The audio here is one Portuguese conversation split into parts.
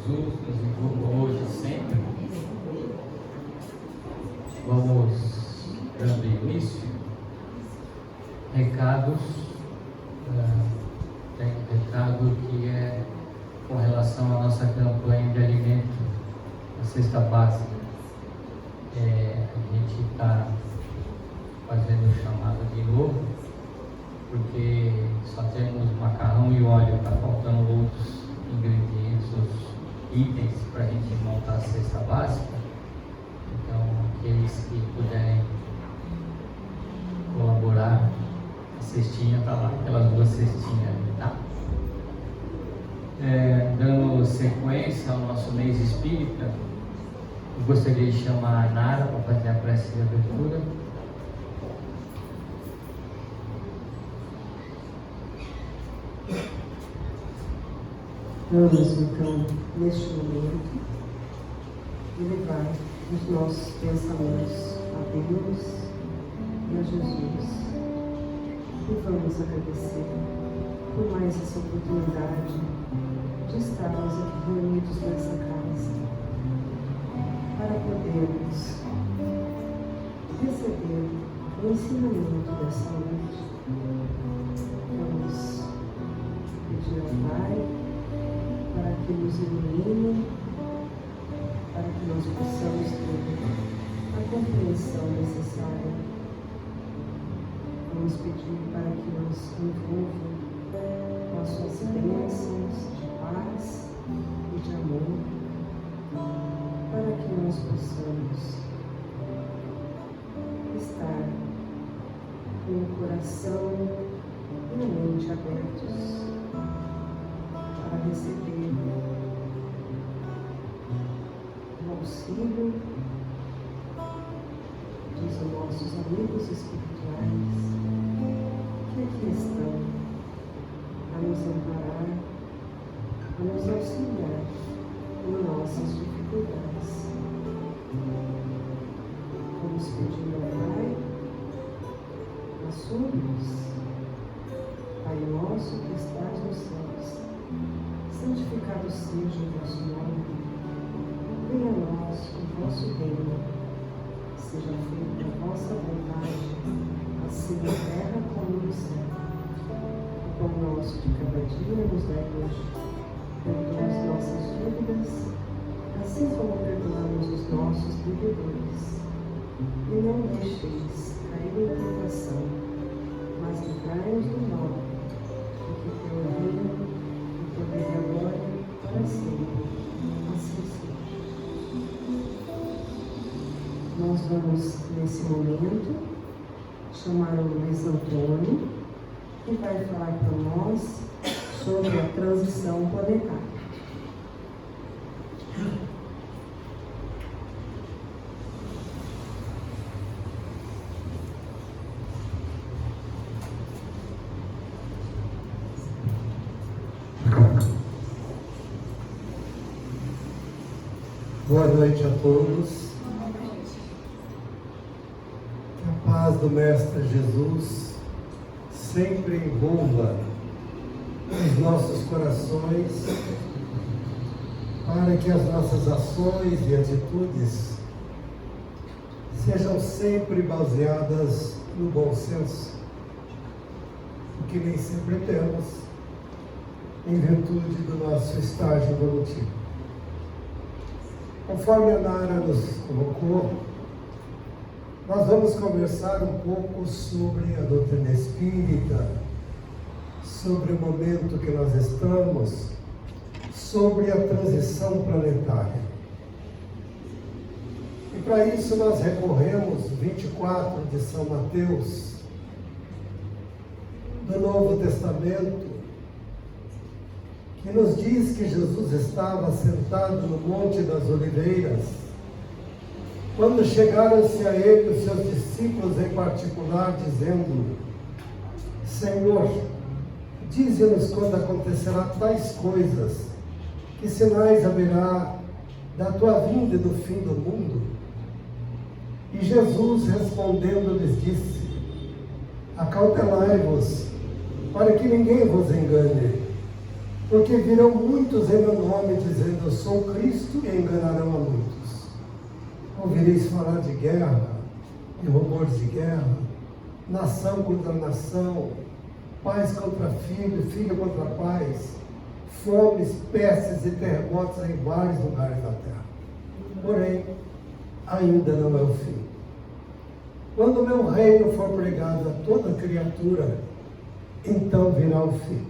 Jesus nos envolva hoje e sempre. Vamos dando início. Recados. Tem um recado que é com relação à nossa campanha de alimento, a cesta básica. A gente está fazendo o chamado de novo, porque só temos macarrão e óleo, está faltando outros ingredientes, outros itens para a gente montar a cesta básica. Então, aqueles que puderem colaborar, a cestinha está lá, aquelas duas cestinhas, tá? Dando sequência ao nosso mês espírita, eu gostaria de chamar a Nara para fazer a prece de abertura. Vamos então, neste momento, elevar os nossos pensamentos a Deus e a Jesus. E vamos agradecer por mais essa oportunidade de estarmos aqui reunidos nessa casa, para podermos receber o ensinamento dessa noite. Vamos pedir ao Pai para que nos ilumine, para que nós possamos ter a compreensão necessária. Vamos pedir para que nos envolva com as suas bênçãos de paz e de amor, para que nós possamos estar com o coração e a mente abertos para receber o auxílio dos nossos amigos espirituais que aqui estão a nos amparar, a nos auxiliar em nossas dificuldades. Vamos pedir ao Pai a sua luz. Pai nosso que estás nos céus, santificado seja o vosso nome. Venha a nós o vosso reino. Seja feita a vossa vontade, assim na terra como no céu. O pão nosso de cada dia nos dai hoje. Perdoa as nossas dívidas, assim como perdoamos os nossos devedores. E não deixeis cair em tentação, mas livrai-nos do mal, porque teu é o reino, o poder e a glória para sempre. Assim seja. Nós vamos, nesse momento, chamar o Luiz Antônio, que vai falar para nós sobre a transição planetária. Boa noite a todos. Que a paz do Mestre Jesus sempre envolva os nossos corações, para que as nossas ações e atitudes sejam sempre baseadas no bom senso, o que nem sempre temos, em virtude do nosso estágio evolutivo. Conforme a Nara nos colocou, nós vamos conversar um pouco sobre a doutrina espírita, sobre o momento que nós estamos, sobre a transição planetária. E para isso nós recorremos 24 de São Mateus, do Novo Testamento, que nos diz que Jesus estava sentado no Monte das Oliveiras, quando chegaram-se a ele os seus discípulos em particular, dizendo: Senhor, dize-nos quando acontecerá tais coisas, que sinais haverá da tua vinda e do fim do mundo? E Jesus respondendo lhes disse: Acautelai-vos, para que ninguém vos engane, Porque virão muitos em meu nome, dizendo, eu sou Cristo, e enganarão a muitos. Ouvireis falar de guerra, de rumores de guerra, nação contra nação, pais contra filhos, filho contra pais, fomes, pestes e terremotos em vários lugares da terra. Porém, ainda não é o fim. Quando o meu reino for pregado a toda criatura, então virá o fim.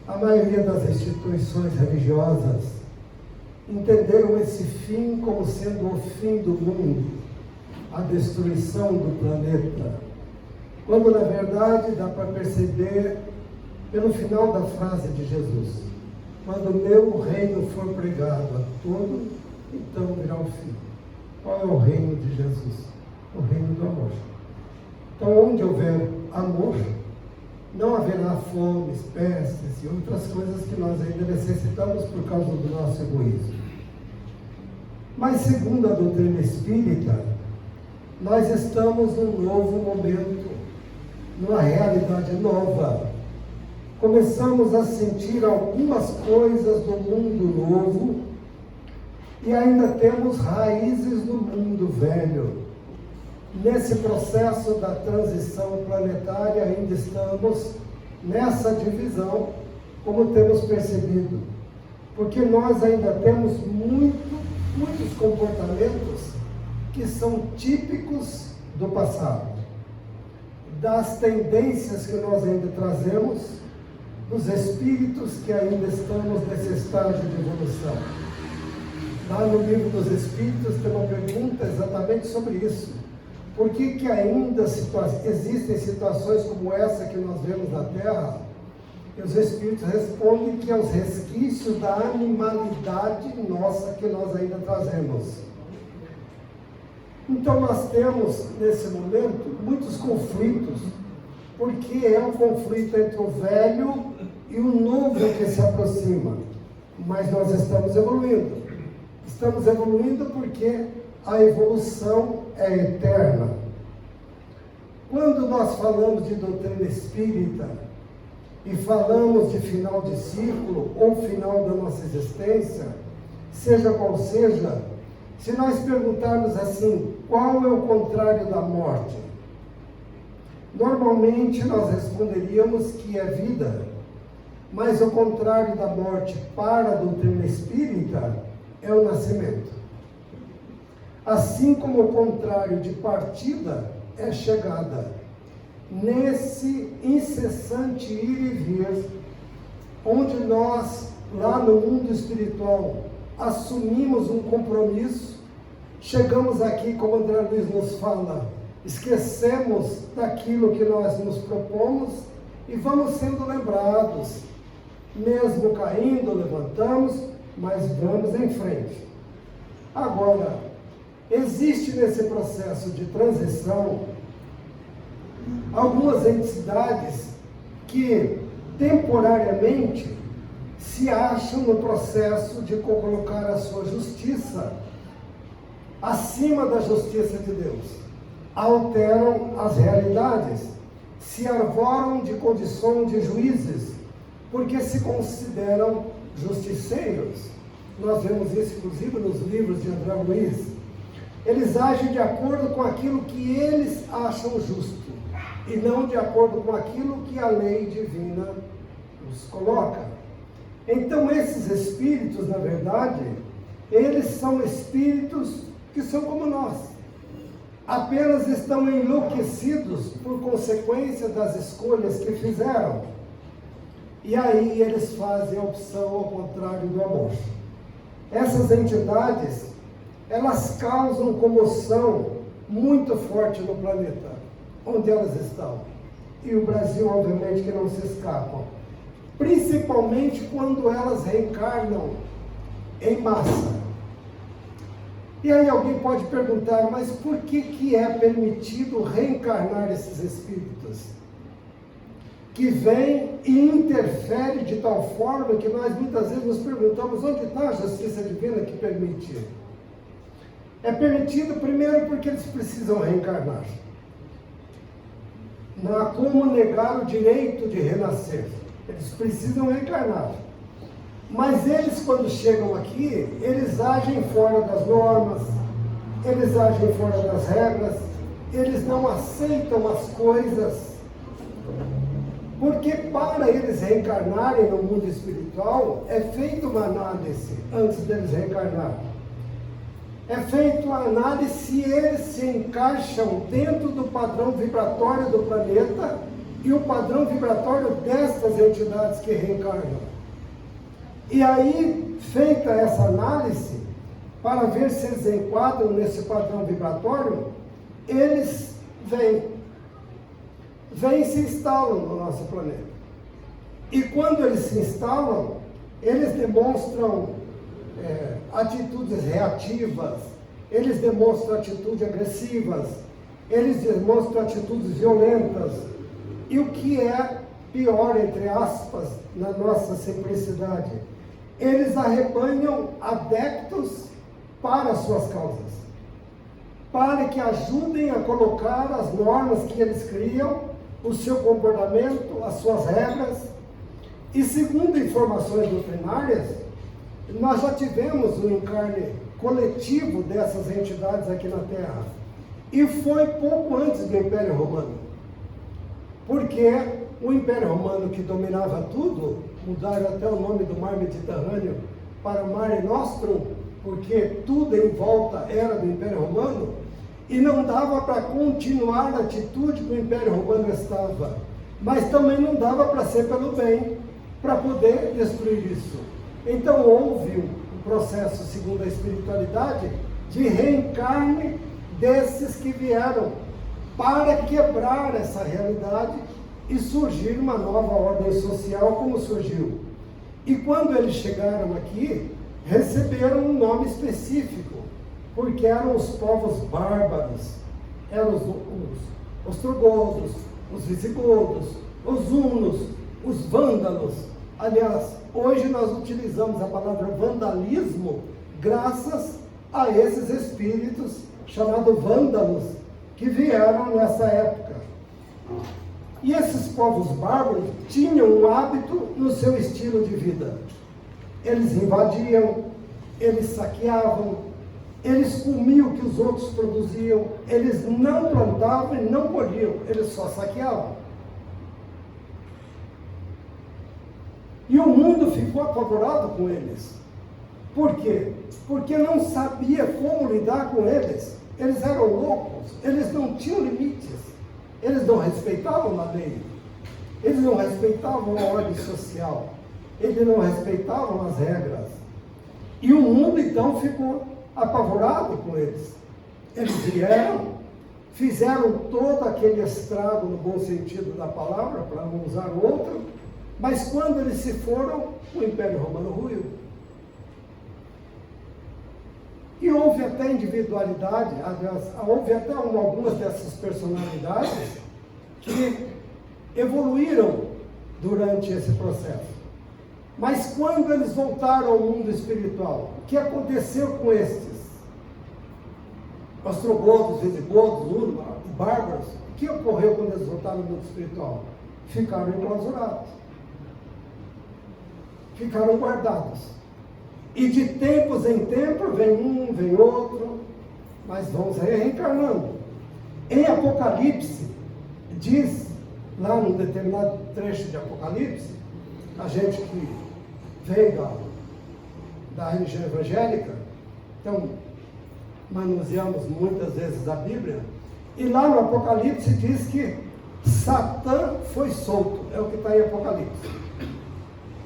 A maioria das instituições religiosas entenderam esse fim como sendo o fim do mundo, a destruição do planeta, quando na verdade dá para perceber pelo final da frase de Jesus: quando o meu reino for pregado a todo, então virá o fim. Qual é o reino de Jesus? O reino do amor. Então, onde houver amor, não haverá fomes, pestes e outras coisas que nós ainda necessitamos por causa do nosso egoísmo. Mas, segundo a doutrina espírita, nós estamos num novo momento, numa realidade nova. Começamos a sentir algumas coisas do mundo novo e ainda temos raízes do mundo velho. Nesse processo da transição planetária ainda estamos nessa divisão, como temos percebido, porque nós ainda temos muitos comportamentos que são típicos do passado, das tendências que nós ainda trazemos, dos espíritos que ainda estamos nesse estágio de evolução. Lá no livro dos Espíritos tem uma pergunta exatamente sobre isso. Por que ainda existem situações como essa que nós vemos na Terra? E os Espíritos respondem que é os resquícios da animalidade nossa que nós ainda trazemos. Então nós temos, nesse momento, muitos conflitos, porque é um conflito entre o velho e o novo que se aproxima. Mas nós estamos evoluindo. Estamos evoluindo porque a evolução é eterna. Quando nós falamos de doutrina espírita e falamos de final de ciclo ou final da nossa existência, seja qual seja, se nós perguntarmos assim, qual é o contrário da morte? Normalmente nós responderíamos que é vida, mas o contrário da morte para a doutrina espírita é o nascimento. Assim como o contrário de partida é chegada. Nesse incessante ir e vir, onde nós, lá no mundo espiritual, assumimos um compromisso, chegamos aqui, como André Luiz nos fala, esquecemos daquilo que nós nos propomos e vamos sendo lembrados. Mesmo caindo, levantamos, mas vamos em frente. Agora, existe nesse processo de transição algumas entidades que temporariamente se acham no processo de colocar a sua justiça acima da justiça de Deus. Alteram as realidades, se arvoram de condição de juízes, porque se consideram justiceiros. Nós vemos isso, inclusive, nos livros de André Luiz. Eles agem de acordo com aquilo que eles acham justo, e não de acordo com aquilo que a lei divina nos coloca. Então, esses espíritos, na verdade, eles são espíritos que são como nós. Apenas estão enlouquecidos por consequência das escolhas que fizeram. E aí eles fazem a opção ao contrário do amor. Essas entidades, elas causam comoção muito forte no planeta, onde elas estão. E o Brasil, obviamente, que não se escapam. Principalmente quando elas reencarnam em massa. E aí alguém pode perguntar, mas por que é permitido reencarnar esses espíritos? Que vem e interfere de tal forma que nós muitas vezes nos perguntamos onde está a justiça divina que permite. É permitido primeiro porque eles precisam reencarnar. Não há como negar o direito de renascer. Eles precisam reencarnar. Mas eles, quando chegam aqui, eles agem fora das normas, eles agem fora das regras, eles não aceitam as coisas. Porque para eles reencarnarem no mundo espiritual, é feita uma análise antes deles reencarnarem. É feita uma análise se eles se encaixam dentro do padrão vibratório do planeta e o padrão vibratório destas entidades que reencarnam. E aí, feita essa análise, para ver se eles enquadram nesse padrão vibratório, eles vêm e se instalam no nosso planeta. E quando eles se instalam, eles demonstram atitudes reativas, eles demonstram atitudes agressivas, eles demonstram atitudes violentas. E o que é pior, entre aspas, na nossa simplicidade, eles arrebanham adeptos para as suas causas, para que ajudem a colocar as normas que eles criam, o seu comportamento, as suas regras. E segundo informações doutrinárias, nós já tivemos um encarne coletivo dessas entidades aqui na Terra. E foi pouco antes do Império Romano. Porque o Império Romano, que dominava tudo, mudaram até o nome do mar Mediterrâneo para Mare Nostrum, porque tudo em volta era do Império Romano, e não dava para continuar a atitude que o Império Romano estava, mas também não dava para ser pelo bem, para poder destruir isso. Então houve um processo, segundo a espiritualidade, de reencarne desses que vieram para quebrar essa realidade e surgir uma nova ordem social como surgiu. E quando eles chegaram aqui, receberam um nome específico, porque eram os povos bárbaros, eram os ostrogodos, os visigodos, os hunos, os vândalos. Aliás, hoje nós utilizamos a palavra vandalismo graças a esses espíritos chamados vândalos, que vieram nessa época. E esses povos bárbaros tinham um hábito no seu estilo de vida. Eles invadiam, eles saqueavam, eles comiam o que os outros produziam, eles não plantavam e não colhiam, eles só saqueavam. E o mundo ficou apavorado com eles. Por quê? Porque não sabia como lidar com eles. Eles eram loucos, eles não tinham limites, eles não respeitavam a lei, eles não respeitavam a ordem social, eles não respeitavam as regras. E o mundo então ficou apavorado com eles. Eles vieram, fizeram todo aquele estrago no bom sentido da palavra, para não usar outro, mas quando eles se foram, o Império Romano ruiu. E houve até individualidade, houve até algumas dessas personalidades que evoluíram durante esse processo. Mas quando eles voltaram ao mundo espiritual, o que aconteceu com estes? Ostrogodos, visigodos, hunos, bárbaros, o que ocorreu quando eles voltaram ao mundo espiritual? Ficaram enclausurados. Ficaram guardados. E de tempos em tempos, vem um, vem outro, mas vão reencarnando. Em Apocalipse, diz, lá num determinado trecho de Apocalipse, a gente que veio da religião evangélica, então manuseamos muitas vezes a Bíblia, e lá no Apocalipse diz que Satã foi solto, é o que está em Apocalipse.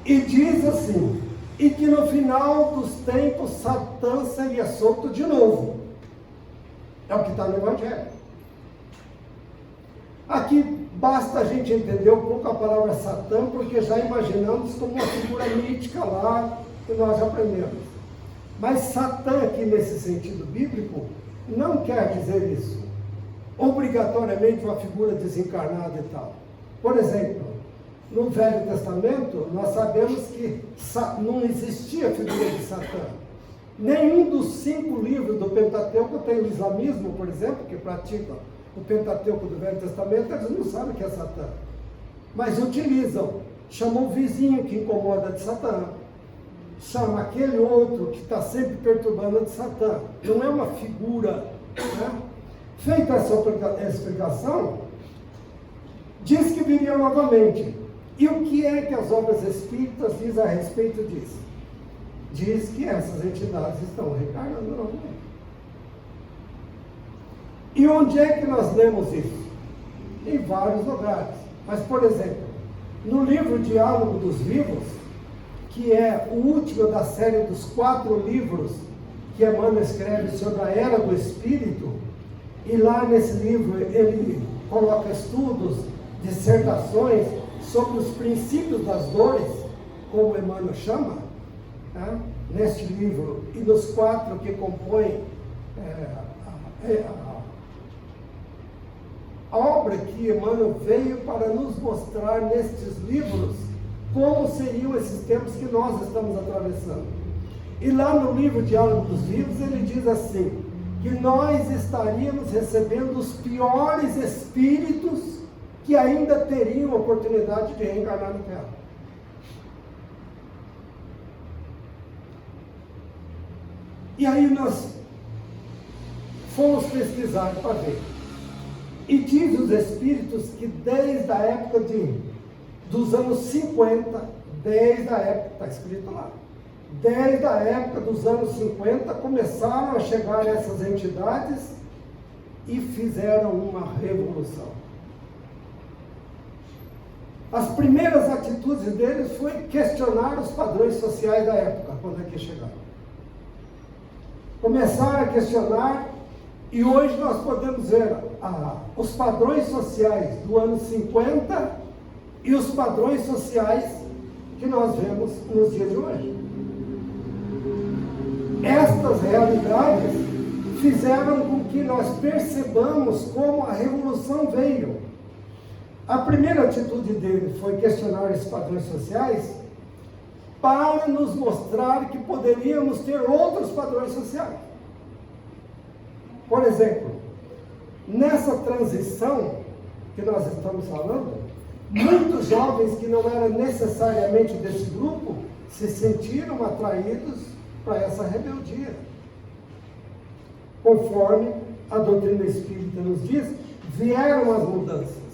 E diz assim, e que no final dos tempos Satã seria solto de novo. É o que está no Evangelho. Aqui basta a gente entender um pouco a palavra Satã, porque já imaginamos como uma figura mítica lá, que nós aprendemos. Mas Satã aqui nesse sentido bíblico, não quer dizer isso. Obrigatoriamente uma figura desencarnada e tal. Por exemplo, no Velho Testamento, nós sabemos que não existia figura de Satã. Nenhum dos 5 livros do Pentateuco tem o islamismo, por exemplo, que pratica o Pentateuco do Velho Testamento, eles não sabem que é Satã. Mas utilizam chama o vizinho que incomoda de Satã, chama aquele outro que está sempre perturbando de Satã. Não é uma figura, né? Feita essa explicação, diz que viria novamente. E o que é que as obras espíritas dizem a respeito disso? Diz que essas entidades estão reencarnando novamente. E onde é que nós lemos isso? Em vários lugares. Mas, por exemplo, no livro Diálogo dos Vivos, que é o último da série dos 4 livros que Emmanuel escreve sobre a Era do Espírito, e lá nesse livro ele coloca estudos, dissertações sobre os princípios das dores, como Emmanuel chama, né? Neste livro e nos 4 que compõem a obra que Emmanuel veio para nos mostrar nestes livros como seriam esses tempos que nós estamos atravessando. E lá no livro Diálogo dos Vivos ele diz assim, que nós estaríamos recebendo os piores espíritos que ainda teriam oportunidade de reencarnar na Terra. E aí nós fomos pesquisar para ver. E diz os espíritos que desde a época dos anos 50, desde a época, está escrito lá, desde a época dos anos 50, começaram a chegar essas entidades e fizeram uma revolução. As primeiras atitudes deles foi questionar os padrões sociais da época, quando aqui chegaram. Começaram a questionar, e hoje nós podemos ver os padrões sociais do ano 50 e os padrões sociais que nós vemos nos dias de hoje. Estas realidades fizeram com que nós percebamos como a revolução veio. A primeira atitude dele foi questionar esses padrões sociais para nos mostrar que poderíamos ter outros padrões sociais. Por exemplo, nessa transição que nós estamos falando, muitos jovens que não eram necessariamente desse grupo se sentiram atraídos para essa rebeldia. Conforme a doutrina espírita nos diz, vieram as mudanças.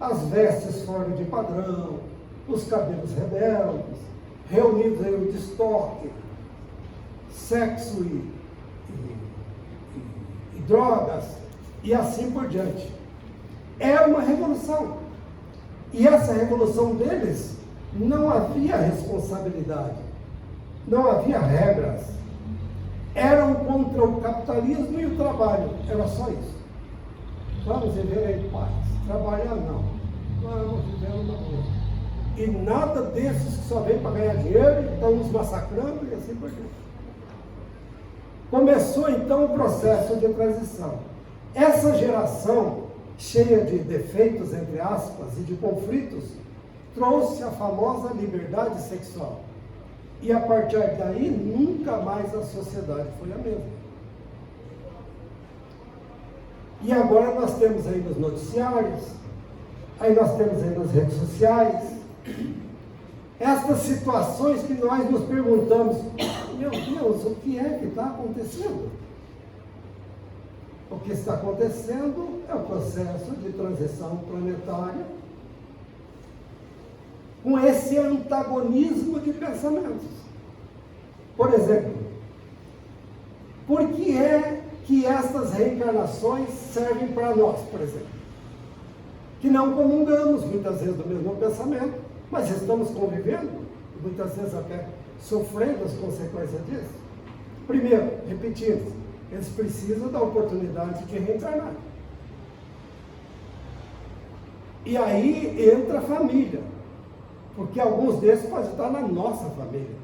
As vestes fora de padrão, os cabelos rebeldes, reunidos em um destoque, sexo e drogas, e assim por diante. Era uma revolução. E essa revolução deles, não havia responsabilidade, não havia regras. Eram contra o capitalismo e o trabalho, era só isso. Vamos viver em paz, trabalhar não, vamos viver uma boa. E nada desses que só vem para ganhar dinheiro e estão nos massacrando e assim por diante. Começou então o processo de transição. Essa geração, cheia de defeitos, entre aspas, e de conflitos, trouxe a famosa liberdade sexual. E a partir daí, nunca mais a sociedade foi a mesma. E agora nós temos aí nos noticiários, aí nós temos aí nas redes sociais, estas situações que nós nos perguntamos, meu Deus, o que é que está acontecendo? O que está acontecendo é o processo de transição planetária com esse antagonismo de pensamentos. Por exemplo, por que é que estas reencarnações servem para nós, por exemplo? Que não comungamos muitas vezes do mesmo pensamento, mas estamos convivendo, muitas vezes até sofrendo as consequências disso. Primeiro, repetindo, eles precisam da oportunidade de reencarnar. E aí entra a família, porque alguns desses podem estar na nossa família.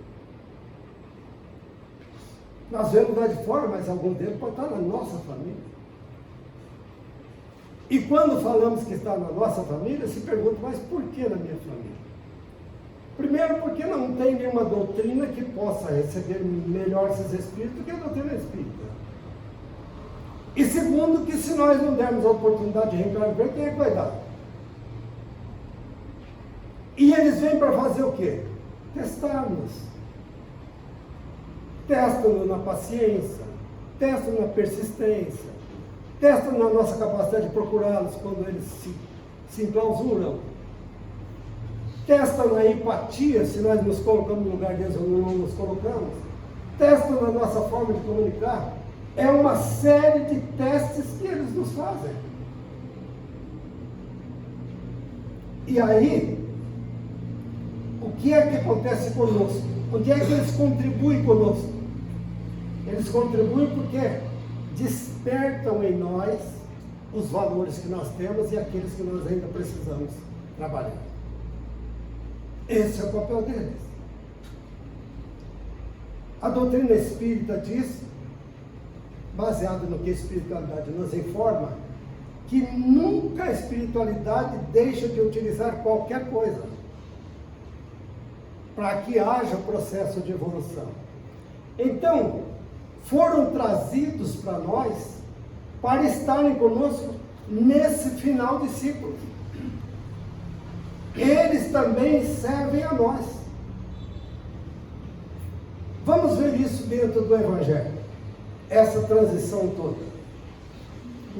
Nós vemos lá de fora, mas alguns deles podem estar na nossa família. E quando falamos que está na nossa família, se pergunta, mas por que na minha família? Primeiro, porque não tem nenhuma doutrina que possa receber melhor esses espíritos do que a doutrina espírita. E segundo, que se nós não dermos a oportunidade de reencarnar, quem é que vai dar? E eles vêm para fazer o quê? Testar-nos. Testam-nos na paciência, testam na persistência, testam na nossa capacidade de procurá-los quando eles se enclausuram. Testam na empatia, se nós nos colocamos no lugar deles ou não nos colocamos. Testam na nossa forma de comunicar. É uma série de testes que eles nos fazem. E aí, o que é que acontece conosco? Onde é que eles contribuem conosco? Eles contribuem porque despertam em nós os valores que nós temos e aqueles que nós ainda precisamos trabalhar. Esse é o papel deles. A doutrina espírita diz, baseado no que a espiritualidade nos informa, que nunca a espiritualidade deixa de utilizar qualquer coisa para que haja processo de evolução. Então, foram trazidos para nós para estarem conosco nesse final de ciclo. Eles também servem a nós. Vamos ver isso dentro do Evangelho, essa transição toda.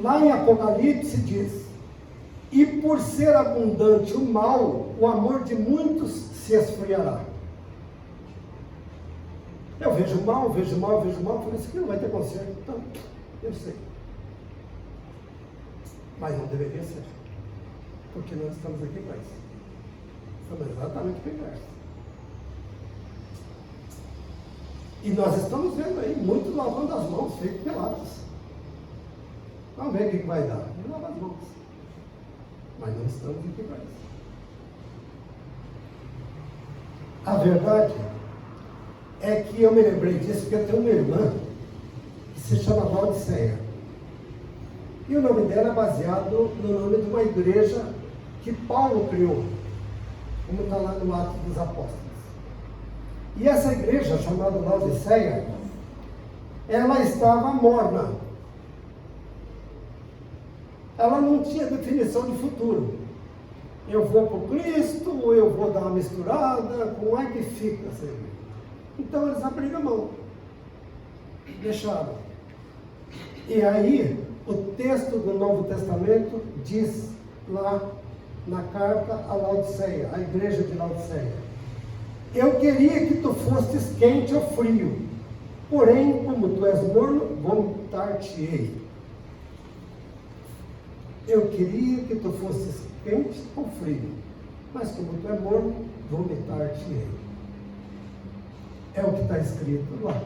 Lá em Apocalipse diz: e por ser abundante o mal, o amor de muitos se esfriará. Eu vejo mal, falei, isso aqui não vai ter conserto. Então, eu sei. Mas não deveria ser, porque nós estamos aqui para isso. Estamos exatamente para isso. E nós estamos vendo aí muitos lavando as mãos, feitos pelados. Vamos ver o que vai dar. Vamos lavar as mãos. Mas não estamos aqui para isso. A verdade é que eu me lembrei disso porque eu tenho uma irmã que se chama Laodiceia. E o nome dela é baseado no nome de uma igreja que Paulo criou, como está lá no Atos dos Apóstolos. E essa igreja, chamada Laodiceia, ela estava morna. Ela não tinha definição de futuro. Eu vou para o Cristo, ou eu vou dar uma misturada, como é que fica essa igreja? Então eles abriram a mão, deixaram. E aí, o texto do Novo Testamento diz lá na carta a Laodiceia, a igreja de Laodiceia: eu queria que tu fosses quente ou frio, porém, como tu és morno, vomitar-te-ei. Eu queria que tu fosses quente ou frio, mas como tu é morno, vomitar-te-ei. É o que está escrito lá.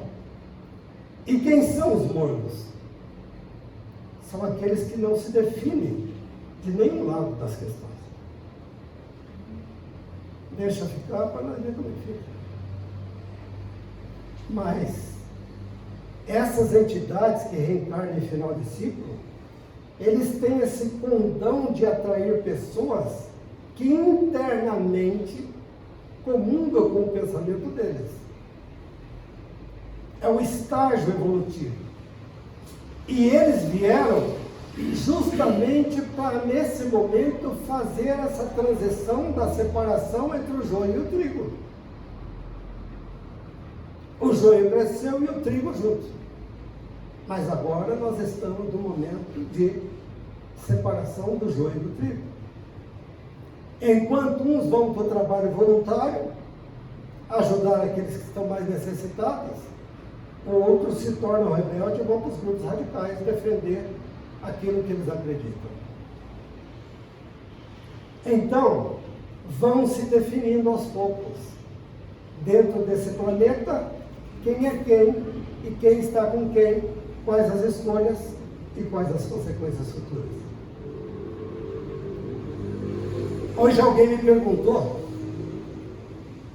E quem são os mornos? São aqueles que não se definem de nenhum lado das questões. Deixa ficar para nós ver como é que fica. Mas essas entidades que reencarnam em final de ciclo, eles têm esse condão de atrair pessoas que internamente comungam com o pensamento deles. É o estágio evolutivo. E eles vieram justamente para, nesse momento, fazer essa transição da separação entre o joio e o trigo. O joio cresceu e o trigo junto. Mas agora nós estamos no momento de separação do joio e do trigo. Enquanto uns vão para o trabalho voluntário, ajudar aqueles que estão mais necessitados, outros se tornam rebeldes e vão para os grupos radicais defender aquilo que eles acreditam. Então, vão se definindo aos poucos, dentro desse planeta, quem é quem e quem está com quem, quais as escolhas e quais as consequências futuras. Hoje alguém me perguntou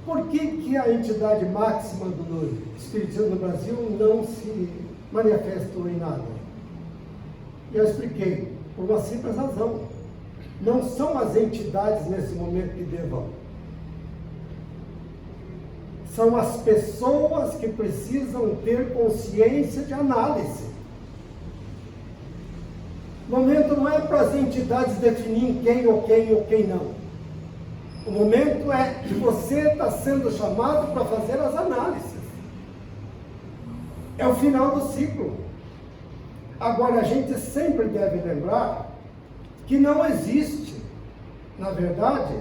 por que a entidade máxima do Espiritismo no Brasil não se manifestou em nada. E eu expliquei, por uma simples razão. Não são as entidades nesse momento que devam. São as pessoas que precisam ter consciência de análise. O momento não é para as entidades definirem quem ou quem ou quem não. O momento é que você está sendo chamado para fazer as análises. É o final do ciclo. Agora, a gente sempre deve lembrar que não existe, na verdade,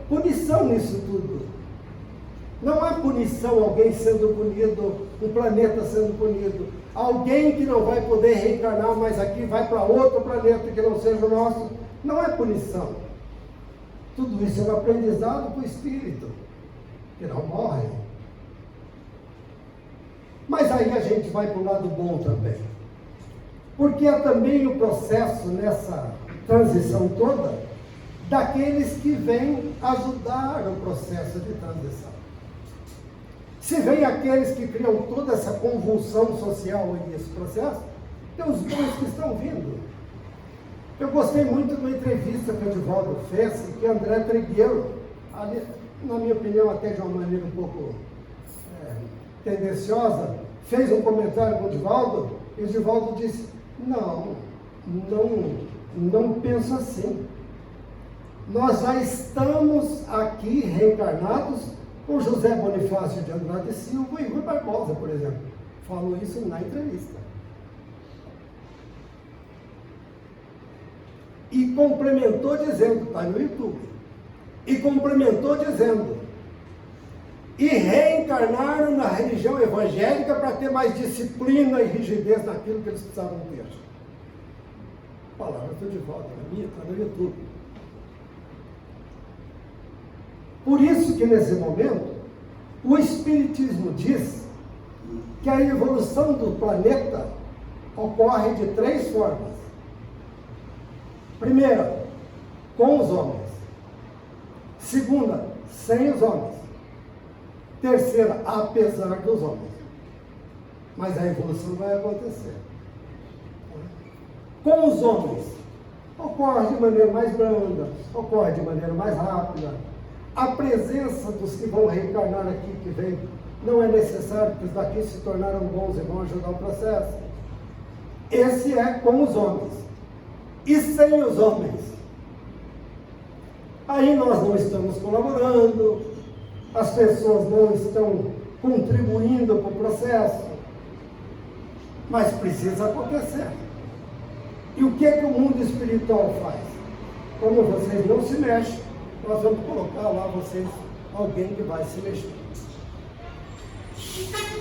punição nisso tudo. Não há punição, alguém sendo punido, um planeta sendo punido, alguém que não vai poder reencarnar mais aqui, vai para outro planeta que não seja o nosso. Não é punição. Tudo isso é um aprendizado para o espírito, que não morre. Mas aí a gente vai para o lado bom também. Porque é também o processo nessa transição toda daqueles que vêm ajudar o processo de transição. Se vem aqueles que criam toda essa convulsão social nesse processo, tem os dois que estão vindo. Eu gostei muito de uma entrevista que o Divaldo fez, que André Trigueiro, ali, na minha opinião, até de uma maneira um pouco tendenciosa, fez um comentário com o Divaldo, e o Divaldo disse, não penso assim. Nós já estamos aqui reencarnados com José Bonifácio de Andrade Silva e Rui Barbosa, por exemplo. Falou isso na entrevista. E complementou dizendo, está no YouTube, e complementou dizendo, e reencarnaram na religião evangélica para ter mais disciplina e rigidez naquilo que eles precisavam ter. Palavra de volta, na minha, está no YouTube. Por isso que nesse momento, o Espiritismo diz que a evolução do planeta ocorre de 3 formas. Primeira, com os homens. Segunda, sem os homens. Terceira, apesar dos homens. Mas a evolução vai acontecer. Com os homens, ocorre de maneira mais branda, ocorre de maneira mais rápida. A presença dos que vão reencarnar aqui, que vem, não é necessário, porque os daqui se tornaram bons e vão ajudar o processo. Esse é com os homens. E sem os homens? Aí nós não estamos colaborando, as pessoas não estão contribuindo para o processo, mas precisa acontecer. E o que é que o mundo espiritual faz? Como vocês não se mexem, nós vamos colocar lá vocês, alguém que vai se mexer.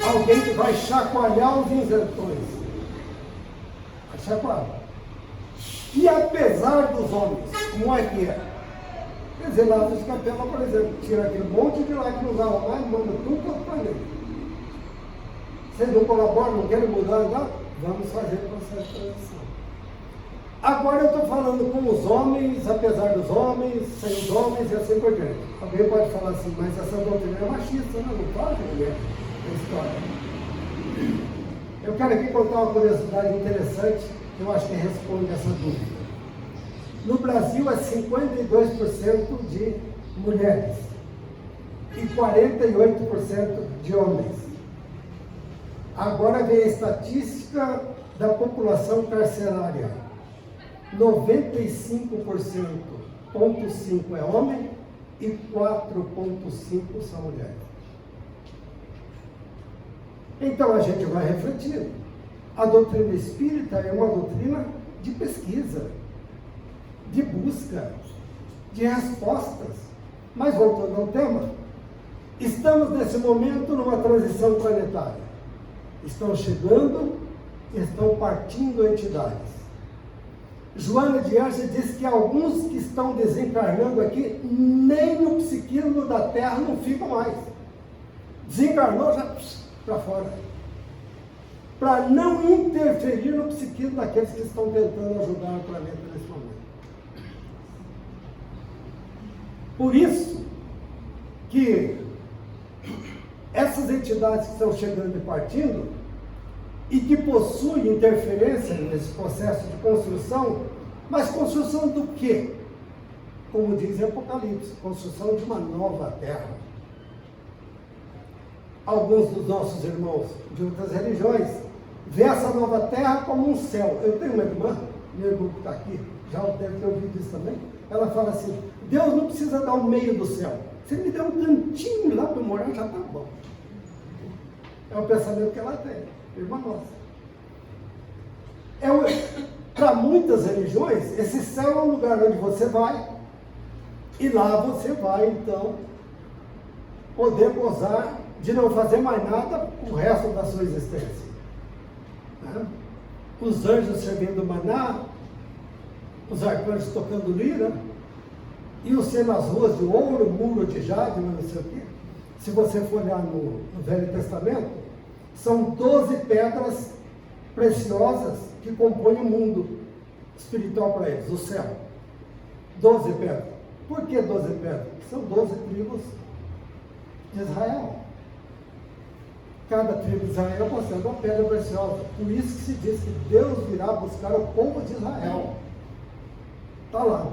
Alguém que vai chacoalhar os isentões. Vai chacoalhar. E apesar dos homens, como é que é? Quer dizer, lá dos Capela, por exemplo, tira aquele monte de lá que não usava mais, manda tudo para o planeta. Vocês não colaboram, não querem mudar lá? Vamos fazer o processo de transição. Agora eu estou falando com os homens, apesar dos homens, sem os homens e assim por diante. Alguém pode falar assim, mas essa doutrina é machista, né? Não pode, mulher, a história. Eu quero aqui contar uma curiosidade interessante, que eu acho que responde essa dúvida. No Brasil é 52% de mulheres e 48% de homens. Agora vem a estatística da população carcerária. 95,5% é homem e 4,5% são mulheres. Então a gente vai refletir. A doutrina espírita é uma doutrina de pesquisa, de busca, de respostas. Mas voltando ao tema, estamos nesse momento numa transição planetária. Estão chegando e estão partindo entidades. Joana de Ângeles diz que alguns que estão desencarnando aqui, nem no psiquismo da Terra não ficam mais. Desencarnou já para fora. Para não interferir no psiquismo daqueles que estão tentando ajudar o planeta nesse momento. Por isso que essas entidades que estão chegando e partindo, e que possuem interferência nesse processo de construção, mas construção do quê? Como diz Apocalipse, construção de uma nova terra. Alguns dos nossos irmãos de outras religiões vê essa nova terra como um céu. Eu tenho uma irmã, minha irmã que está aqui, já deve ter ouvido isso também, ela fala assim, Deus não precisa dar o meio do céu. Se Ele me der um cantinho lá para eu morar, já está bom. É o pensamento que ela tem, irmã nossa. Para muitas religiões, esse céu é um lugar onde você vai, e lá você vai, então, poder gozar de não fazer mais nada o resto da sua existência. Né? Os anjos servindo maná, os arcanjos tocando lira, e o céu nas ruas de ouro, muro de jade, não sei o quê. Se você for olhar no Velho Testamento, são 12 pedras preciosas que compõem o mundo espiritual para eles, o céu. 12 pedras. Por que 12 pedras? São 12 tribos de Israel. Cada tribo de Israel recebe uma pedra preciosa. Por isso que se diz que Deus virá buscar o povo de Israel. Está lá.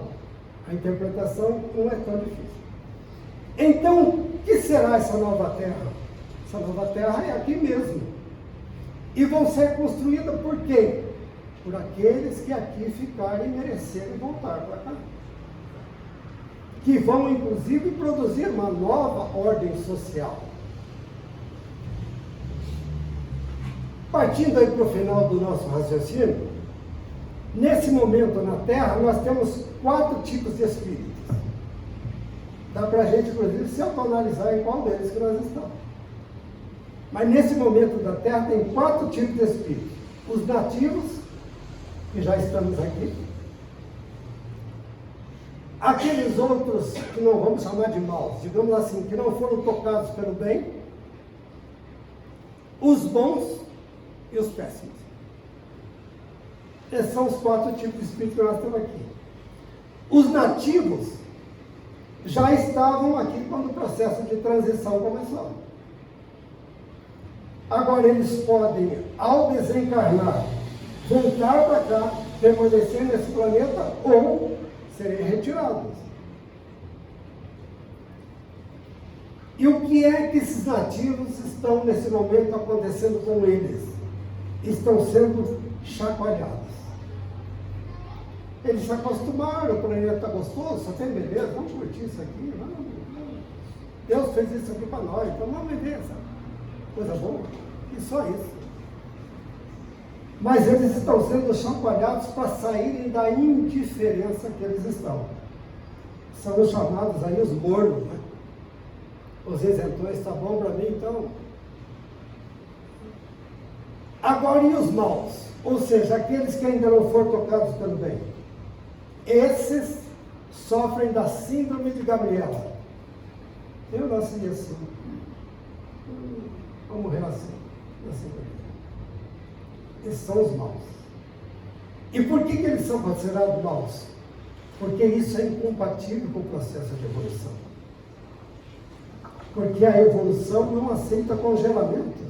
A interpretação não é tão difícil. Então, o que será essa nova terra? Essa nova terra é aqui mesmo. E vão ser construídas por quem? Por aqueles que aqui ficarem e merecerem voltar para cá. Que vão, inclusive, produzir uma nova ordem social. Partindo aí para o final do nosso raciocínio, nesse momento na Terra, nós temos 4 tipos de espíritos. Dá para a gente, inclusive, se autoanalisar em qual deles que nós estamos. Mas nesse momento da Terra tem 4 tipos de espíritos. Os nativos, que já estamos aqui. Aqueles outros que não vamos chamar de maus, digamos assim, que não foram tocados pelo bem. Os bons e os péssimos. Esses são os 4 tipos de espíritos que nós temos aqui. Os nativos já estavam aqui quando o processo de transição começou. Agora eles podem, ao desencarnar, voltar para cá, permanecer nesse planeta ou serem retirados. E o que é que esses nativos estão nesse momento acontecendo com eles? Estão sendo chacoalhados. Eles se acostumaram, o planeta está gostoso, só tem beleza, vamos curtir isso aqui. Deus fez isso aqui para nós, então vamos viver essa coisa boa. E só isso. Mas eles estão sendo chacoalhados para saírem da indiferença que eles estão. São os chamados aí os mornos, né? Os isentões, está bom para mim, então. Agora, e os maus? Ou seja, aqueles que ainda não foram tocados pelo bem. Esses sofrem da síndrome de Gabriela. Eu nasci assim. Vou morrer assim. Esses são os maus. E por que eles são considerados maus? Porque isso é incompatível com o processo de evolução. Porque a evolução não aceita congelamento.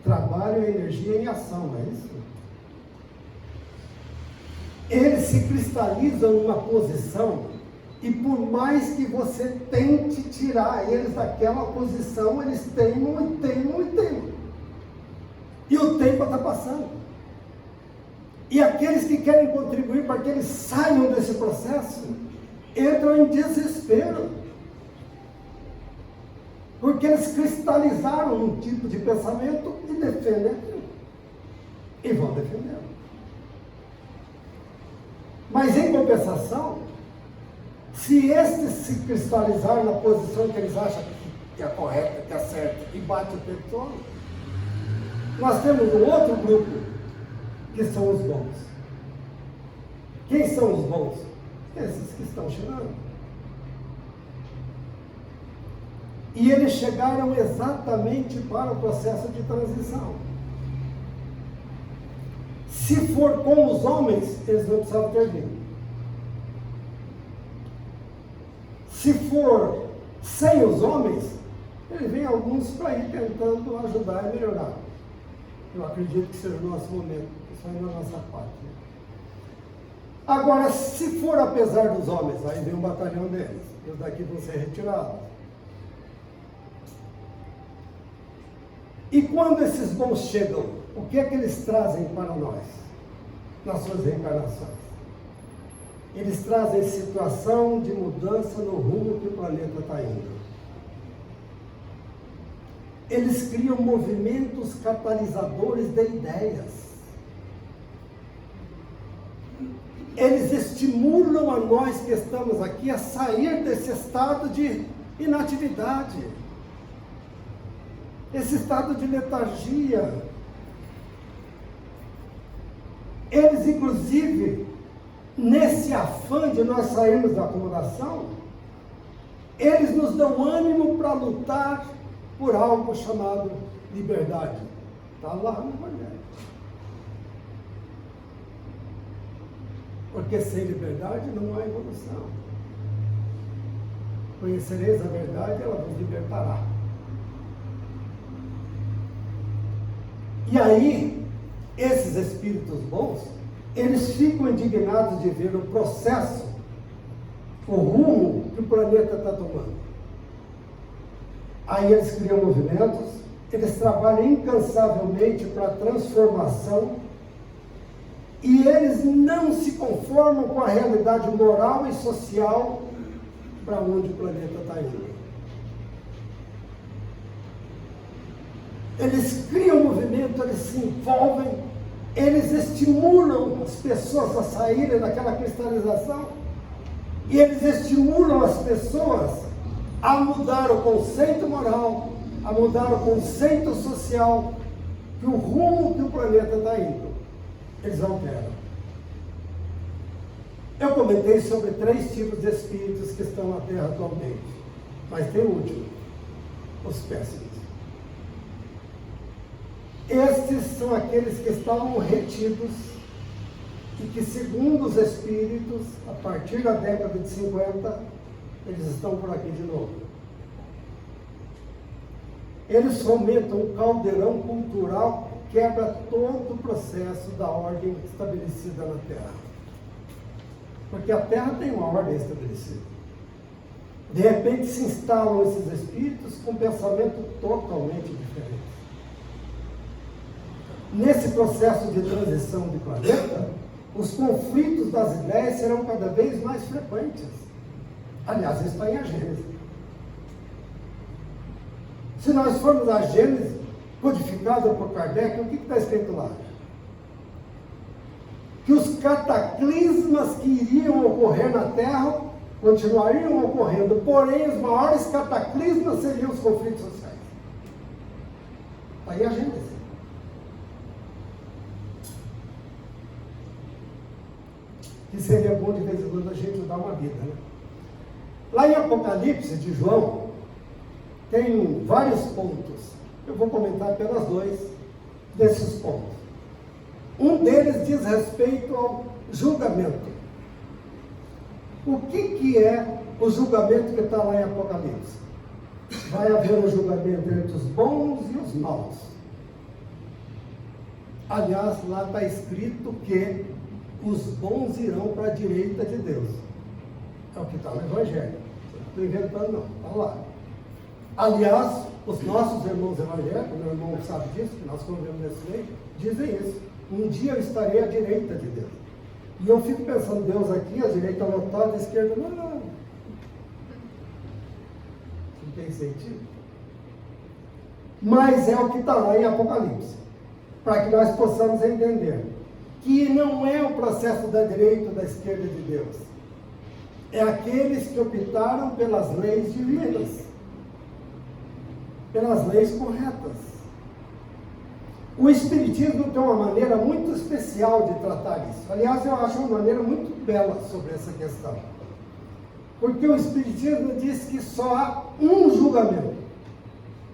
Trabalho é energia em ação, não é isso? Eles se cristalizam numa posição e por mais que você tente tirar eles daquela posição, eles teimam e teimam e teimam. E o tempo está passando. E aqueles que querem contribuir para que eles saiam desse processo, entram em desespero. Porque eles cristalizaram um tipo de pensamento e defendem aquilo. E vão defendendo. Mas em compensação, se estes se cristalizarem na posição que eles acham que é correta, que é certa, e bate o tempo todo, nós temos um outro grupo, que são os bons. Quem são os bons? Esses que estão chegando. E eles chegaram exatamente para o processo de transição. Se for com os homens, eles não precisam ter vindo. Se for sem os homens, ele vem alguns para ir tentando ajudar e melhorar. Eu acredito que seja o nosso momento, isso aí na nossa parte. Agora, se for apesar dos homens, aí vem um batalhão deles, e os daqui vão ser retirados. E quando esses bons chegam, o que é que eles trazem para nós, nas suas reencarnações? eles trazem situação de mudança no rumo que o planeta está indo. Eles criam movimentos catalisadores de ideias. Eles estimulam a nós que estamos aqui a sair desse estado de inatividade, esse estado de letargia. Eles, inclusive, nesse afã de nós sairmos da acomodação, eles nos dão ânimo para lutar por algo chamado liberdade. Está lá no Evangelho. Porque sem liberdade não há evolução. Conhecereis a verdade, ela vos libertará. E aí, esses espíritos bons, eles ficam indignados de ver o processo, o rumo que o planeta está tomando. Aí eles criam movimentos, eles trabalham incansavelmente para a transformação, e eles não se conformam com a realidade moral e social para onde o planeta está indo. Eles criam movimento, eles se envolvem, eles estimulam as pessoas a saírem daquela cristalização, e eles estimulam as pessoas a mudar o conceito moral, a mudar o conceito social, que o rumo que o planeta está indo, eles alteram. Eu comentei sobre 3 tipos de espíritos que estão na Terra atualmente, mas tem o último, os péssimos. Estes são aqueles que estavam retidos e que, segundo os espíritos, a partir da década de 50, eles estão por aqui de novo. Eles fomentam um caldeirão cultural que quebra todo o processo da ordem estabelecida na Terra. Porque a Terra tem uma ordem estabelecida. De repente se instalam esses espíritos com um pensamento totalmente diferente. Nesse processo de transição de planeta, os conflitos das ideias serão cada vez mais frequentes. Aliás, isso está em A Gênese. Se nós formos a Gênese, codificada por Kardec, o que está escrito lá? Que os cataclismas que iriam ocorrer na Terra continuariam ocorrendo, porém os maiores cataclismas seriam os conflitos sociais. Está aí a Gênese. Que seria bom de vez em quando a gente dar uma vida, né? Lá em Apocalipse de João, tem vários pontos. Eu vou comentar apenas 2 desses pontos. Um deles diz respeito ao julgamento. O que é o julgamento que está lá em Apocalipse? Vai haver um julgamento entre os bons e os maus. Aliás, lá está escrito que os bons irão para a direita de Deus. É o que está no Evangelho. Não estou inventando, não. Está lá. Aliás, os nossos irmãos evangélicos, meu irmão sabe disso, que nós convivemos nesse meio, dizem isso. Um dia eu estarei à direita de Deus. E eu fico pensando, Deus aqui, a direita lotada, a esquerda não. Não tem sentido. Mas é o que está lá em Apocalipse. Para que nós possamos entender que não é o processo da direita ou da esquerda de Deus. É aqueles que optaram pelas leis divinas, pelas leis corretas. O Espiritismo tem uma maneira muito especial de tratar isso. Aliás, eu acho uma maneira muito bela sobre essa questão. Porque o Espiritismo diz que só há um julgamento.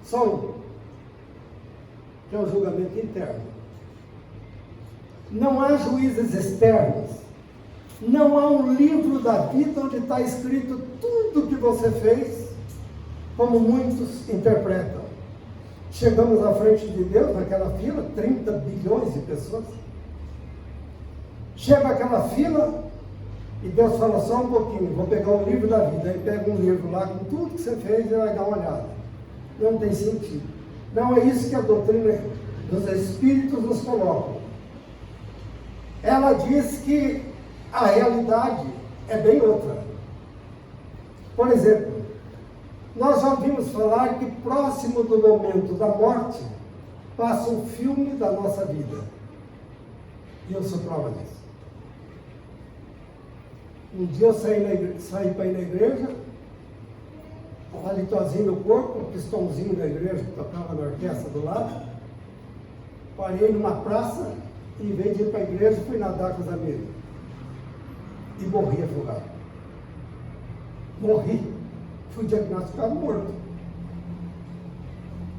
Só um. Que é o julgamento interno. Não há juízes externos. Não há um livro da vida onde está escrito tudo que você fez, como muitos interpretam. Chegamos à frente de Deus, naquela fila, 30 bilhões de pessoas. Chega aquela fila e Deus fala só um pouquinho, vou pegar o livro da vida. Aí pega um livro lá com tudo que você fez e vai dar uma olhada. Não tem sentido. Não é isso que a doutrina dos Espíritos nos coloca. Ela diz que a realidade é bem outra. Por exemplo, nós já ouvimos falar que próximo do momento da morte passa um filme da nossa vida. E eu sou prova disso. Um dia eu saí para ir na igreja, um palitozinho no corpo, um pistãozinho da igreja que tocava na orquestra do lado. Parei numa praça e, em vez de ir para a igreja, fui nadar com os amigos. E morri afogado. Morri. Fui diagnosticado morto.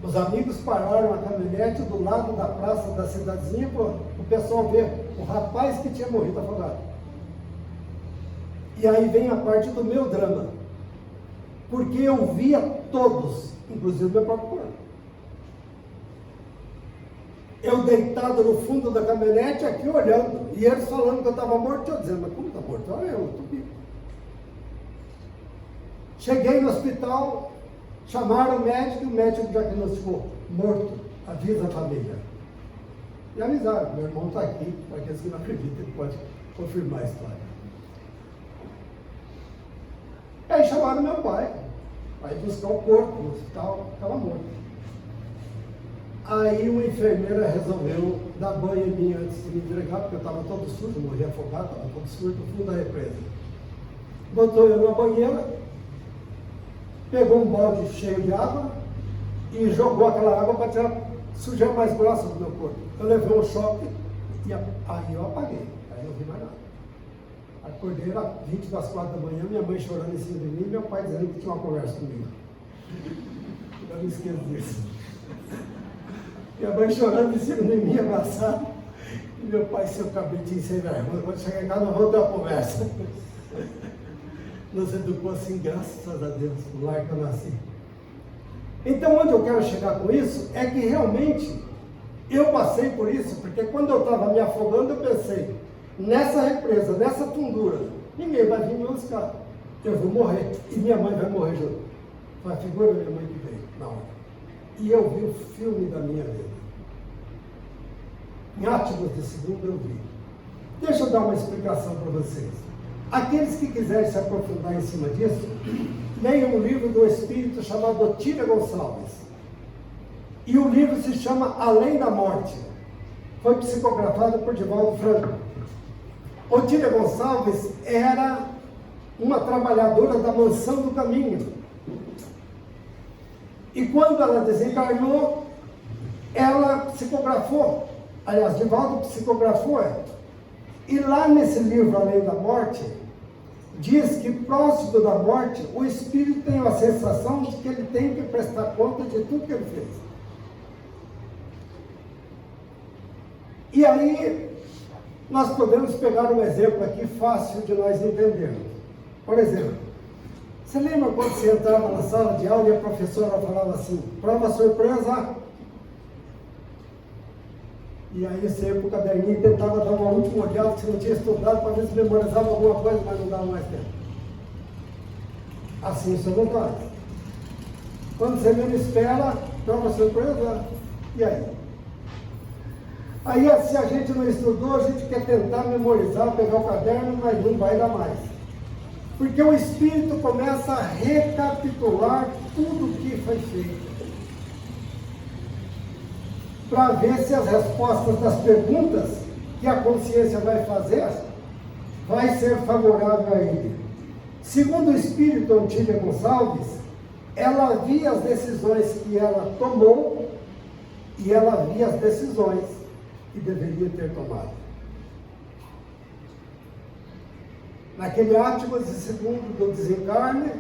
Os amigos pararam a caminhonete do lado da praça da cidadezinha para o pessoal ver o rapaz que tinha morrido afogado. E aí vem a parte do meu drama. Porque eu via todos, inclusive o meu próprio corpo. Eu deitado no fundo da caminhonete aqui olhando, e eles falando que eu estava morto, eu dizendo, mas como está morto? Olha, eu estou vivo. Cheguei no hospital, chamaram o médico diagnosticou, morto, avisa a família. E avisaram, meu irmão está aqui, para aqueles que não acreditam, ele pode confirmar a história. E aí chamaram meu pai, para ir buscar o corpo no hospital, estava morto. Aí uma enfermeira resolveu dar banho em mim antes de me entregar, porque eu estava todo sujo, morri afogado, estava todo sujo no fundo da represa. Botou eu na banheira, pegou um balde cheio de água e jogou aquela água para tirar a sujeira mais grossa do meu corpo. Eu levei um choque e aí eu apaguei, aí não vi mais nada. Acordei, era 20 das 4 da manhã, minha mãe chorando em cima de mim e meu pai dizendo que tinha uma conversa comigo. Eu não esqueço disso. Minha mãe chorando em cima de mim, abraçado. E meu pai, seu cabritinho sem vergonha, quando chegar em casa, nós vamos ter uma conversa. Nos educou assim, graças a Deus, no lar que eu nasci. Então, onde eu quero chegar com isso, é que realmente eu passei por isso, porque quando eu estava me afogando, eu pensei, nessa represa, nessa fundura, ninguém vai vir me buscar. Eu vou morrer, e minha mãe vai morrer junto. Foi a figura da minha mãe que veio na hora. E eu vi o filme da minha vida. Em átomos de segundo eu vi. Deixa eu dar uma explicação para vocês. Aqueles que quiserem se aprofundar em cima disso, leiam um livro do espírito chamado Otília Gonçalves. E o livro se chama Além da Morte. Foi psicografado por Divaldo Franco. Otília Gonçalves era uma trabalhadora da Mansão do Caminho. E quando ela desencarnou, ela psicografou, aliás, Divaldo psicografou ela. E lá nesse livro, Além da Morte, diz que próximo da morte, o espírito tem a sensação de que ele tem que prestar conta de tudo que ele fez. E aí, nós podemos pegar um exemplo aqui fácil de nós entendermos. Por exemplo, você lembra quando você entrava na sala de aula e a professora falava assim, prova surpresa? E aí você ia para o caderninho e tentava dar uma última olhada que você não tinha estudado para ver se memorizava alguma coisa, mas não dava mais tempo. Assim isso não faz. Quando você menos espera, prova surpresa, e aí? Aí se a gente não estudou, a gente quer tentar memorizar, pegar o caderno, mas não vai dar mais. Porque o espírito começa a recapitular tudo o que foi feito. Para ver se as respostas das perguntas que a consciência vai fazer, vai ser favorável a ele. Segundo o espírito Otília Gonçalves, ela via as decisões que ela tomou e ela via as decisões que deveria ter tomado. Naquele átomo de segundo do desencarne,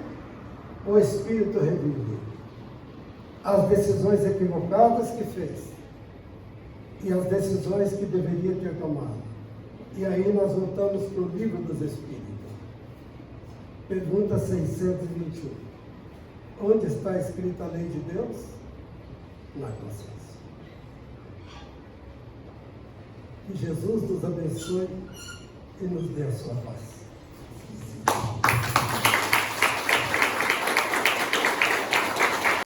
o espírito revive as decisões equivocadas que fez e as decisões que deveria ter tomado. E aí nós voltamos para o livro dos Espíritos. Pergunta 621. Onde está escrita a lei de Deus? Na consciência. Que Jesus nos abençoe e nos dê a sua paz.